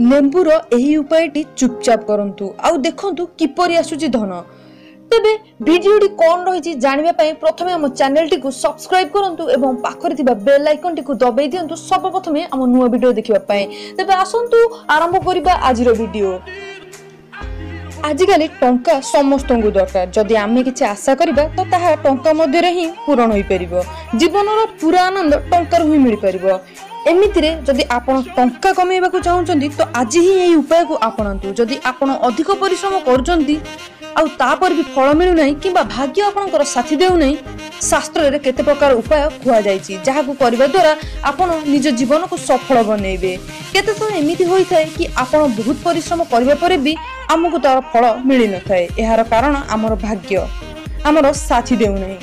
लेंबूर एही उपायटी चुपचाप करंतु आउ देखंतु किपरि आसुची धन। तेबे भिडियोटी कौन रही जानिबा पई प्रथमे हम चैनल टी को सब्सक्राइब करंतु एवं पाखरे थिबा बेल आइकन टी को दबाई दियंतु सर्वप्रथमे हम नुवा वीडियो देखिबा पई। तेबे आसंतु आरंभ करिबा आजिरो वीडियो। आजिकाली टंका समस्तଙ୍କୁ दरकार। जदि आमे किछि आशा करिबा तो ताहा टंका मध्ये ही पूर्ण होई परिबो। जीवनर पूरा आनंद टंकार ही मिल परिबो। एमितिरे जदि आपण टंका कमेइबाकू चाहुचंती तो आज ही एही उपाय को आपणांतु। जदि आपण अधिक परिश्रम करूचंती आउ तापर भी फल मिलु नै किबा भाग्य आपणकर साथी देउ नै, शास्त्र रे केते प्रकार उपाय खुआ जायछि जाहाकू करबा द्वारा आपण निज जीवन को सफल बनेइबे। केते तो एमिति होई थाए कि आपण बहुत परिश्रम करबा परे भी हमकु तार फल मिलि न थाए। एहार कारण हमर भाग्य हमर साथी देउ नै।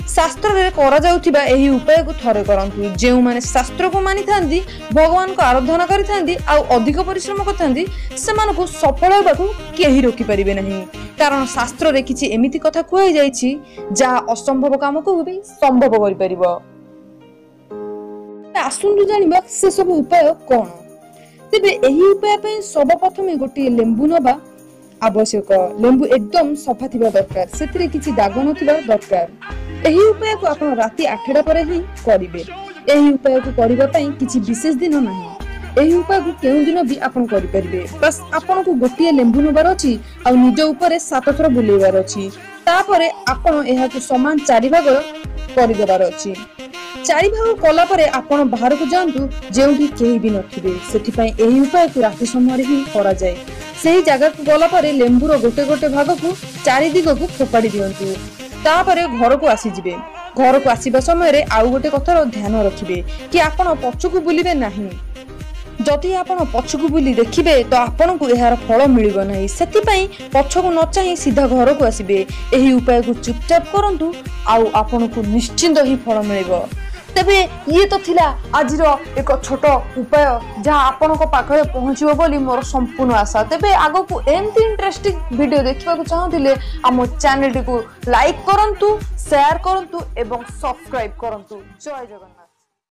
शास्त्र रे करा जाउथिबा एही उपाय को थरे करंतु। जेउ माने शास्त्र को मानि थांदी, भगवान को आराधना करि थांदी आउ अधिक परिश्रम करथांदी, सेमान को सफल होबाकू केही रोकी परिबे नहीं। कारण शास्त्र रे किछि एमिति कथा कुआई जायछि जा असंभव काम को भी संभव करि परिबो। आसुंदु जानिबा से सब उपाय कोन। तेबे एही उपाय पई सर्वप्रथमे गोटी लेंबू नबा आवश्यक। लेंबू एकदम सफा थिबा दरकार, सेतिरे किछि दाग नथिबा दरकार। एही उपाय को आपण राति 8टा परे ही करिवे। एही उपाय को करिबा पई किछि विशेष दिन नाही। एही उपाय को केउ दिन भी आपण करि परिबे। बस आपण को गोटिए लेंबू नबार अछि आ निज ऊपर 7 थर बुलेबार अछि। तापरे आपण एहा को समान 4 भाग करि देबार अछि। 4 भाग कला परे आपण बाहर को जांतु जेउठी केही भी नथिबे। सेति पई एही उपाय को राति समय ही करा जाय। सेही जगह को गला परे लेंबूर गोटे गोटे भाग को 4 दिग को फोपाडी दियंतु। तापरे घर को आसी जिबे। घर को आसीबा समय रे आउ गोटे कथार ध्यान रखिबे कि आपण पछकु बुलिबे नाही। जदि आपण पछकु बुली देखिबे तो आपण को एहार फल मिलिबो नाही। सेति पई पछकु न चाहि सीधा घर को आसीबे। एही उपाय को चुपचाप करंतु आउ आपण को निश्चिंत ही फल मिलिबो। तेबे ये तो थिला आजिरो एक छोट उपाय जहाँ आपण को पाखरे पहुँचबो बोली मोर संपूर्ण आशा। तेबे आगो को एमती इंटरेस्टिंग वीडियो देखिबा को चाहथिले हम चैनल को लाइक करंतु, शेयर करंतु एवं सब्सक्राइब करंतु। जय जगन्नाथ।